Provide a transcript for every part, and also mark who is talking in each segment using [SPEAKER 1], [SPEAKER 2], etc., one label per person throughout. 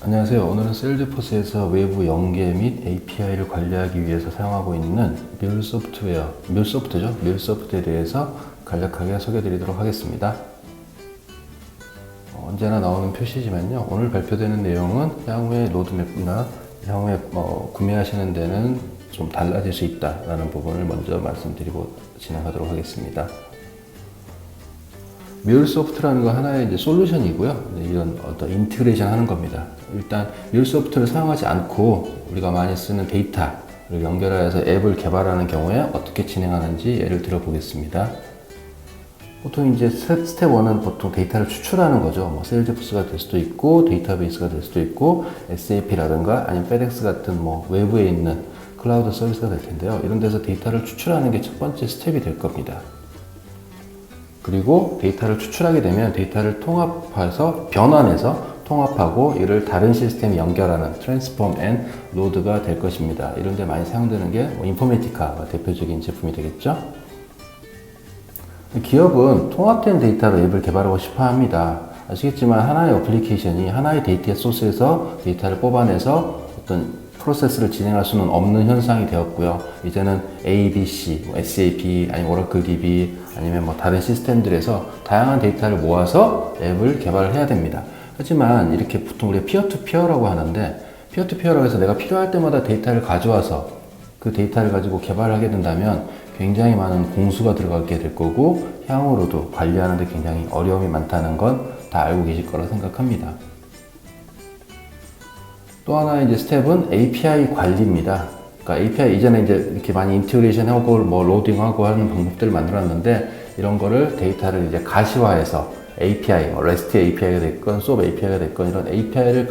[SPEAKER 1] 안녕하세요. 오늘은 세일즈포스에서 외부 연계 및 API를 관리하기 위해서 사용하고 있는 뮬소프트에 대해서 간략하게 소개해 드리도록 하겠습니다. 언제나 나오는 표시지만요. 오늘 발표되는 내용은 향후의 로드맵이나 향후에 구매하시는 데는 좀 달라질 수 있다라는 부분을 먼저 말씀드리고 진행하도록 하겠습니다. 뮬소프트라는 거 하나의 이제 솔루션이고요. 이런 어떤 인티그레이션 하는 겁니다. 일단 뮬소프트를 사용하지 않고 우리가 많이 쓰는 데이터를 연결해서 앱을 개발하는 경우에 어떻게 진행하는지 예를 들어 보겠습니다. 보통 이제 스텝 1은 보통 데이터를 추출하는 거죠. 뭐 세일즈포스가 될 수도 있고 데이터베이스가 될 수도 있고 SAP라든가 아니면 페덱스 같은 외부에 있는 클라우드 서비스가 될 텐데요. 이런 데서 데이터를 추출하는 게 첫 번째 스텝이 될 겁니다. 그리고 데이터를 추출하게 되면 데이터를 통합해서 변환해서 통합하고 이를 다른 시스템에 연결하는 트랜스폼 앤 로드가 될 것입니다. 이런 데 많이 사용되는 게 인포메티카가 대표적인 제품이 되겠죠. 기업은 통합된 데이터로 앱을 개발하고 싶어 합니다. 아시겠지만 하나의 어플리케이션이 하나의 데이터 소스에서 데이터를 뽑아내서 어떤 프로세스를 진행할 수는 없는 현상이 되었고요. 이제는 A, B, C, SAP, 아니면 오라클 DB, 아니면 다른 시스템들에서 다양한 데이터를 모아서 앱을 개발을 해야 됩니다. 하지만 이렇게 보통 우리가 피어투피어라고 하는데, 피어투피어라고 해서 내가 필요할 때마다 데이터를 가져와서 그 데이터를 가지고 개발을 하게 된다면 굉장히 많은 공수가 들어가게 될 거고, 향후로도 관리하는 데 굉장히 어려움이 많다는 건 다 알고 계실 거라 생각합니다. 또 하나의 이제 스텝은 API 관리입니다. 그러니까 API 이전에 이제 이렇게 많이 인티그레이션 하고 로딩하고 하는 방법들을 만들었는데, 이런 거를 데이터를 이제 가시화해서 API, REST API가 됐건 SOAP API가 됐건 이런 API를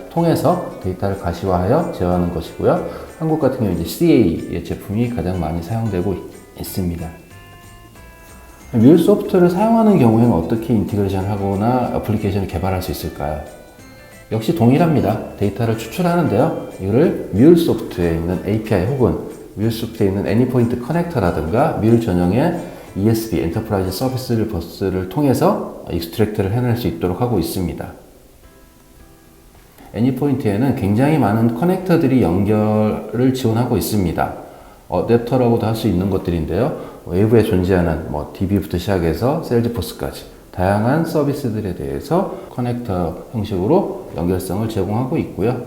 [SPEAKER 1] 통해서 데이터를 가시화하여 제어하는 것이고요. 한국 같은 경우 이제 CA의 제품이 가장 많이 사용되고 있습니다. 뮬소프트를 사용하는 경우에는 어떻게 인티그레이션 하거나 애플리케이션을 개발할 수 있을까요? 역시 동일합니다. 데이터를 추출하는데요. 이거를 뮬소프트에 있는 API 혹은 뮬소프트에 있는 애니포인트 커넥터라든가 뮬 전용의 ESB, 엔터프라이즈 서비스 버스를 통해서 익스트랙트를 해낼 수 있도록 하고 있습니다. 애니포인트에는 굉장히 많은 커넥터들이 연결을 지원하고 있습니다. 어댑터라고도 할 수 있는 것들인데요. 외부에 존재하는 DB부터 시작해서 세일즈포스까지 다양한 서비스들에 대해서 커넥터 형식으로 연결성을 제공하고 있고요.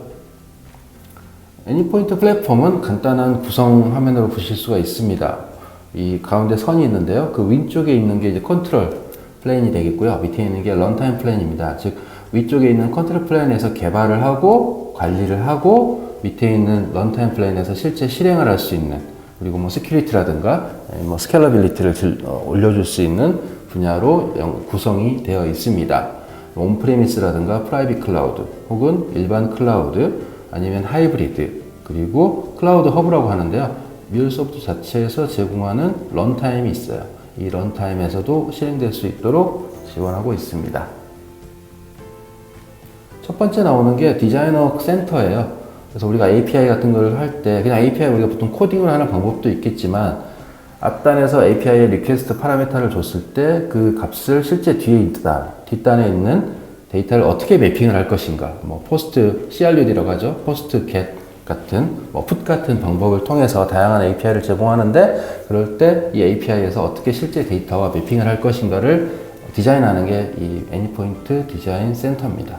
[SPEAKER 1] 애니포인트 플랫폼은 간단한 구성 화면으로 보실 수가 있습니다. 이 가운데 선이 있는데요. 그 왼쪽에 있는 게 이제 컨트롤 플레인이 되겠고요. 밑에 있는 게 런타임 플레인입니다. 즉 위쪽에 있는 컨트롤 플레인에서 개발을 하고 관리를 하고 밑에 있는 런타임 플레인에서 실제 실행을 할 수 있는, 그리고 시큐리티라든가 스케일러빌리티를 올려줄 수 있는 분야로 구성이 되어 있습니다. 온프레미스라든가 프라이빗 클라우드 혹은 일반 클라우드 아니면 하이브리드, 그리고 클라우드 허브라고 하는데요. 뮬소프트 자체에서 제공하는 런타임이 있어요. 이 런타임에서도 실행될 수 있도록 지원하고 있습니다. 첫 번째 나오는 게 디자이너 센터예요. 그래서 우리가 API 같은 걸 할 때 그냥 API 우리가 보통 코딩을 하는 방법도 있겠지만, 앞단에서 API에 리퀘스트 파라미터를 줬을 때 그 값을 실제 뒷단에 있는 데이터를 어떻게 매핑을 할 것인가, 포스트 CRUD라고 하죠. 포스트 겟 같은, put 같은 방법을 통해서 다양한 API를 제공하는데, 그럴 때 이 API에서 어떻게 실제 데이터와 매핑을 할 것인가를 디자인하는 게 이 애니포인트 디자인 센터입니다.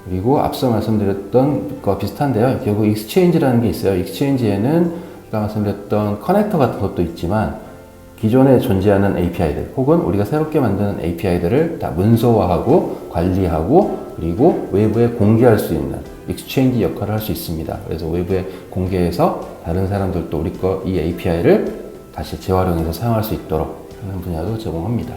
[SPEAKER 1] 그리고 앞서 말씀드렸던 것과 비슷한데요. 결국 익스체인지라는 게 있어요. 익스체인지에는 아까 말씀드렸던 커넥터 같은 것도 있지만, 기존에 존재하는 API들 혹은 우리가 새롭게 만드는 API들을 다 문서화하고 관리하고 그리고 외부에 공개할 수 있는 익스체인지 역할을 할 수 있습니다. 그래서 외부에 공개해서 다른 사람들도 우리 이 API를 다시 재활용해서 사용할 수 있도록 하는 분야도 제공합니다.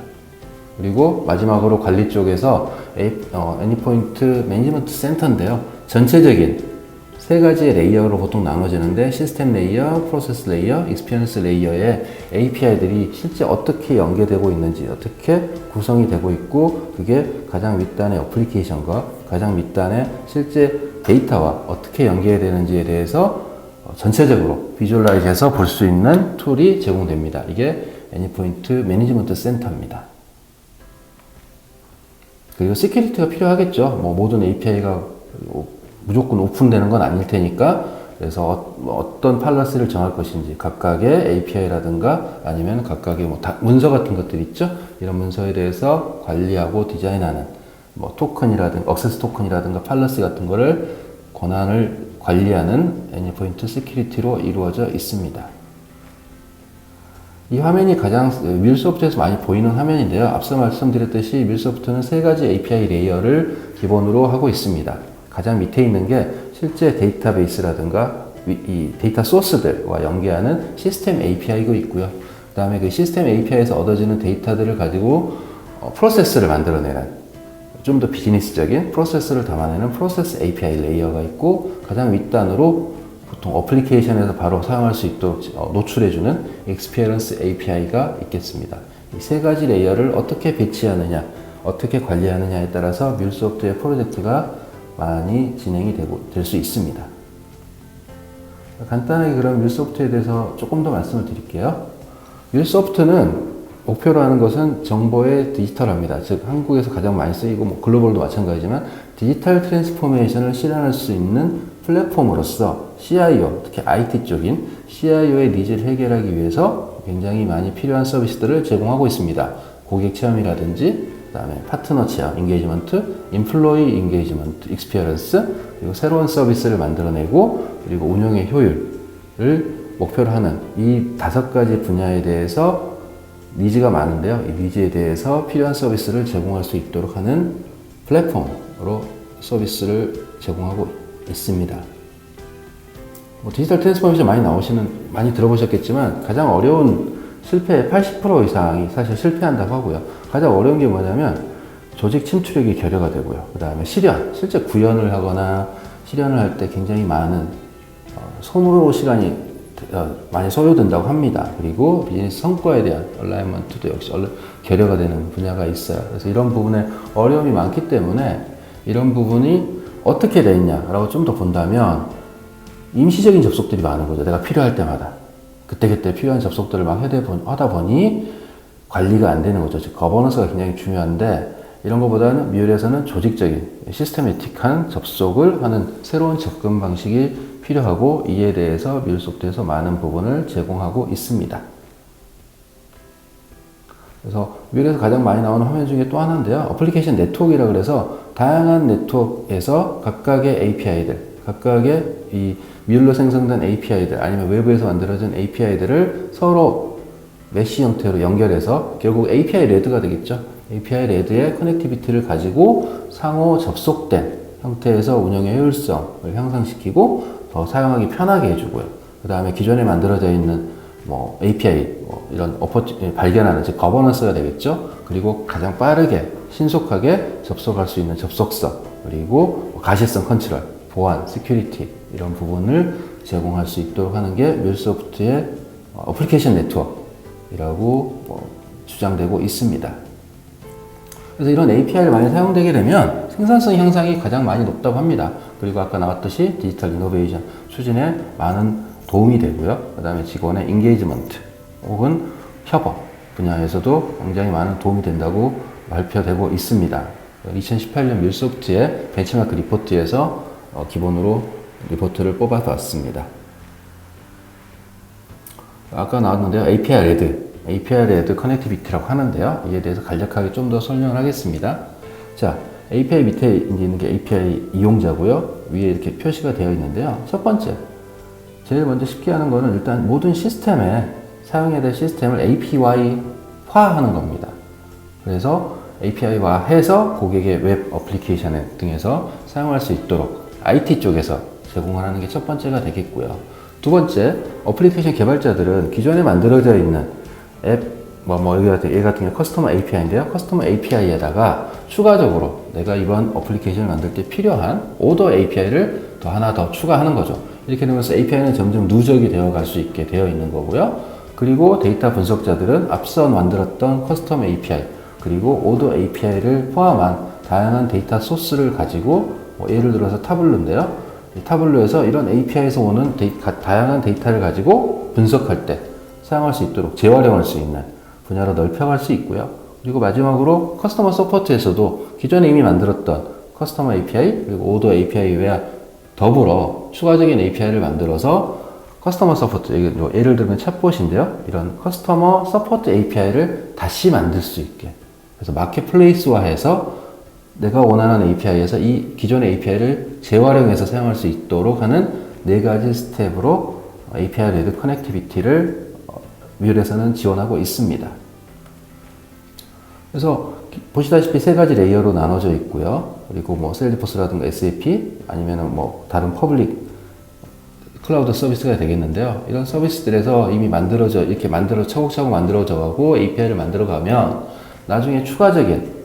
[SPEAKER 1] 그리고 마지막으로 관리 쪽에서 애니포인트 매니지먼트 센터인데요. 전체적인 세 가지의 레이어로 보통 나눠지는데, 시스템 레이어, 프로세스 레이어, 익스피리언스 레이어의 API들이 실제 어떻게 연계되고 있는지, 어떻게 구성이 되고 있고, 그게 가장 윗단의 어플리케이션과 가장 밑단의 실제 데이터와 어떻게 연계되는지에 대해서 전체적으로 비주얼라이즈해서 볼 수 있는 툴이 제공됩니다. 이게 애니포인트 매니지먼트 센터입니다. 그리고 시큐리티가 필요하겠죠. 뭐 모든 API가 무조건 오픈되는 건 아닐 테니까. 그래서 어떤 팔러스를 정할 것인지 각각의 API라든가 아니면 각각의 뭐 문서 같은 것들 있죠. 이런 문서에 대해서 관리하고 디자인하는 뭐 토큰이라든가 액세스 토큰이라든가 팔러스 같은 거를 권한을 관리하는 엔드포인트 시큐리티로 이루어져 있습니다. 이 화면이 가장 뮬소프트에서 많이 보이는 화면인데요. 앞서 말씀드렸듯이 뮬소프트는 세 가지 API 레이어를 기본으로 하고 있습니다. 가장 밑에 있는 게 실제 데이터베이스라든가 이 데이터 소스들과 연계하는 시스템 API가 있고요. 그 다음에 그 시스템 API에서 얻어지는 데이터들을 가지고 프로세스를 만들어내는 좀 더 비즈니스적인 프로세스를 담아내는 프로세스 API 레이어가 있고, 가장 윗단으로 보통 어플리케이션에서 바로 사용할 수 있도록 노출해주는 Experience API가 있겠습니다. 이 세 가지 레이어를 어떻게 배치하느냐, 어떻게 관리하느냐에 따라서 뮬소프트의 프로젝트가 많이 진행이 될 수 있습니다. 간단하게 그럼 뮬소프트에 대해서 조금 더 말씀을 드릴게요. 뮬소프트는 목표로 하는 것은 정보의 디지털화입니다. 즉 한국에서 가장 많이 쓰이고 뭐 글로벌도 마찬가지지만 디지털 트랜스포메이션을 실현할 수 있는 플랫폼으로서 CIO, 특히 IT 쪽인 CIO의 니즈를 해결하기 위해서 굉장히 많이 필요한 서비스들을 제공하고 있습니다. 고객 체험이라든지, 그 다음에 파트너 체험, 인게이지먼트, 인플로이 인게이지먼트, 익스피리언스, 그리고 새로운 서비스를 만들어내고, 그리고 운영의 효율을 목표로 하는 이 5가지 분야에 대해서 니즈가 많은데요. 이 니즈에 대해서 필요한 서비스를 제공할 수 있도록 하는 플랫폼으로 서비스를 제공하고 있습니다. 뭐 디지털 트랜스포메이션 많이 들어보셨겠지만 가장 어려운 실패의 80% 이상이 사실 실패한다고 하고요. 가장 어려운 게 뭐냐면 조직 침투력이 결여가 되고요. 그 다음에 실제 구현을 하거나 실현을 할 때 굉장히 많은 소요 시간이 많이 소요된다고 합니다. 그리고 비즈니스 성과에 대한 얼라이먼트도 역시 결여가 되는 분야가 있어요. 그래서 이런 부분에 어려움이 많기 때문에 이런 부분이 어떻게 되어 있냐라고 좀 더 본다면 임시적인 접속들이 많은 거죠. 내가 필요할 때마다. 그때그때 필요한 접속들을 막 하다 보니 관리가 안 되는 거죠. 즉, 거버넌스가 굉장히 중요한데 이런 것보다는 뮬에서는 조직적인 시스테매틱한 접속을 하는 새로운 접근 방식이 필요하고, 이에 대해서 뮬소프트에서 많은 부분을 제공하고 있습니다. 그래서 뮬에서 가장 많이 나오는 화면 중에 또 하나인데요. 어플리케이션 네트워크이라 그래서 다양한 네트워크에서 각각의 API들, 각각의 이 뮬로 생성된 API들 아니면 외부에서 만들어진 API들을 서로 메쉬 형태로 연결해서 결국 API 레드가 되겠죠. API 레드의 커넥티비티를 가지고 상호 접속된 형태에서 운영의 효율성을 향상시키고 더 사용하기 편하게 해주고요. 그 다음에 기존에 만들어져 있는 뭐 API 이런 발견하는 즉 거버넌스가 되겠죠. 그리고 가장 빠르게 신속하게 접속할 수 있는 접속성, 그리고 가시성 컨트롤, 보안, 시큐리티 이런 부분을 제공할 수 있도록 하는 게 뮬소프트의 어플리케이션 네트워크이라고 주장되고 있습니다. 그래서 이런 API를 많이 사용되게 되면 생산성 향상이 가장 많이 높다고 합니다. 그리고 아까 나왔듯이 디지털 이노베이션 추진에 많은 도움이 되고요. 그 다음에 직원의 인게이지먼트 혹은 협업 분야에서도 굉장히 많은 도움이 된다고 발표되고 있습니다. 2018년 뮬소프트의 벤치마크 리포트에서 기본으로 리포트를 뽑아봤습니다. 아까 나왔는데요. API 레드 커넥티비티라고 하는데요. 이에 대해서 간략하게 좀 더 설명을 하겠습니다. 자, API 밑에 있는 게 API 이용자고요. 위에 이렇게 표시가 되어 있는데요. 첫 번째, 제일 먼저 쉽게 하는 거는 일단 모든 시스템에 사용해야 될 시스템을 API화하는 겁니다. 그래서 API화해서 고객의 웹 어플리케이션 등에서 사용할 수 있도록 IT 쪽에서 제공을 하는 게 첫 번째가 되겠고요. 두 번째, 어플리케이션 개발자들은 기존에 만들어져 있는 앱, 얘 같은 경우 커스터머 API인데요. 커스터머 API에다가 추가적으로 내가 이번 어플리케이션을 만들 때 필요한 오더 API를 하나 더 추가하는 거죠. 이렇게 되면서 API는 점점 누적이 되어 갈 수 있게 되어 있는 거고요. 그리고 데이터 분석자들은 앞서 만들었던 커스텀 API, 그리고 오더 API를 포함한 다양한 데이터 소스를 가지고 예를 들어서 타블로인데요. 이 타블로에서 이런 API에서 오는 다양한 데이터를 가지고 분석할 때 사용할 수 있도록 재활용할 수 있는 분야로 넓혀갈 수 있고요. 그리고 마지막으로 커스터머 서포트에서도 기존에 이미 만들었던 커스터머 API 그리고 오더 API와 더불어 추가적인 API를 만들어서 커스터머 서포트, 예를 들면 챗봇인데요. 이런 커스터머 서포트 API를 다시 만들 수 있게. 그래서 마켓플레이스화해서 내가 원하는 API에서 이 기존의 API를 재활용해서 사용할 수 있도록 하는 4가지 스텝으로 API 레드 커넥티비티를 뮬에서는 지원하고 있습니다. 그래서 보시다시피 3가지 레이어로 나눠져 있고요. 그리고 뭐 셀리포스라든가 SAP 아니면은 뭐 다른 퍼블릭 클라우드 서비스가 되겠는데요. 이런 서비스들에서 이미 이렇게 차곡차곡 만들어져 가고 API를 만들어 가면 나중에 추가적인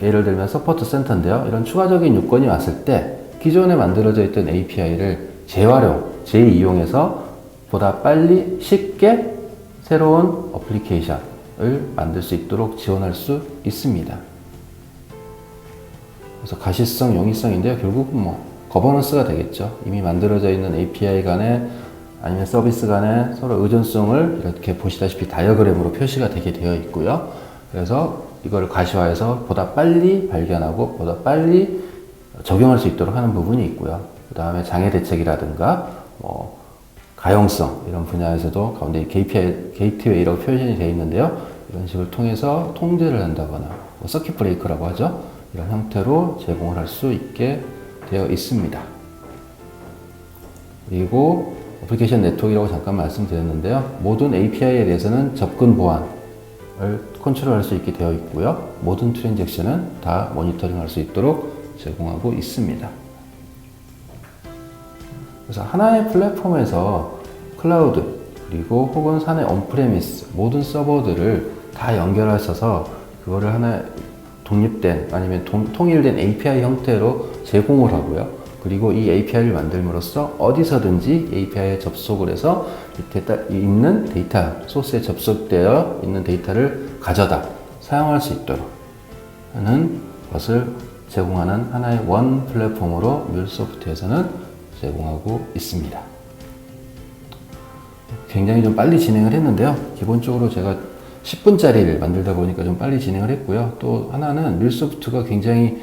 [SPEAKER 1] 예를 들면 서포트 센터인데요. 이런 추가적인 요건이 왔을 때 기존에 만들어져 있던 API를 재이용해서 보다 빨리 쉽게 새로운 어플리케이션을 만들 수 있도록 지원할 수 있습니다. 그래서 가시성, 용이성인데요. 결국은 거버넌스가 되겠죠. 이미 만들어져 있는 API 간에 아니면 서비스 간에 서로 의존성을 이렇게 보시다시피 다이어그램으로 표시가 되게 되어 있고요. 그래서 이거를 가시화해서 보다 빨리 발견하고 보다 빨리 적용할 수 있도록 하는 부분이 있고요. 그 다음에 장애 대책이라든가 가용성 이런 분야에서도 가운데 게이트웨이라고 표현이 되어 있는데요. 이런 식을 통해서 통제를 한다거나 서킷 브레이커라고 하죠. 이런 형태로 제공을 할 수 있게 되어 있습니다. 그리고 어플리케이션 네트워크라고 잠깐 말씀드렸는데요. 모든 API에 대해서는 접근 보안을 컨트롤할 수 있게 되어 있고요. 모든 트랜잭션은 다 모니터링 할 수 있도록 제공하고 있습니다. 그래서 하나의 플랫폼에서 클라우드 그리고 혹은 사내 온프레미스 모든 서버들을 다 연결하셔서 그거를 하나의 독립된 아니면 통일된 API 형태로 제공을 하고요. 그리고 이 API를 만들므로써 어디서든지 API에 접속을 해서 밑에 있는 데이터, 소스에 접속되어 있는 데이터를 가져다 사용할 수 있도록 하는 것을 제공하는 하나의 원 플랫폼으로 뮬소프트에서는 제공하고 있습니다. 굉장히 좀 빨리 진행을 했는데요. 기본적으로 제가 10분짜리를 만들다 보니까 좀 빨리 진행을 했고요. 또 하나는 뮬소프트가 굉장히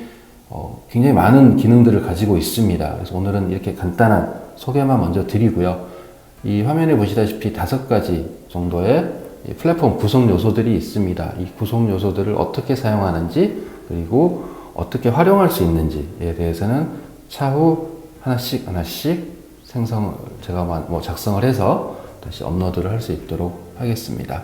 [SPEAKER 1] 많은 기능들을 가지고 있습니다. 그래서 오늘은 이렇게 간단한 소개만 먼저 드리고요. 이 화면에 보시다시피 5가지 정도의 플랫폼 구성 요소들이 있습니다. 이 구성 요소들을 어떻게 사용하는지 그리고 어떻게 활용할 수 있는지에 대해서는 차후 하나씩 제가 작성을 해서 다시 업로드를 할 수 있도록 하겠습니다.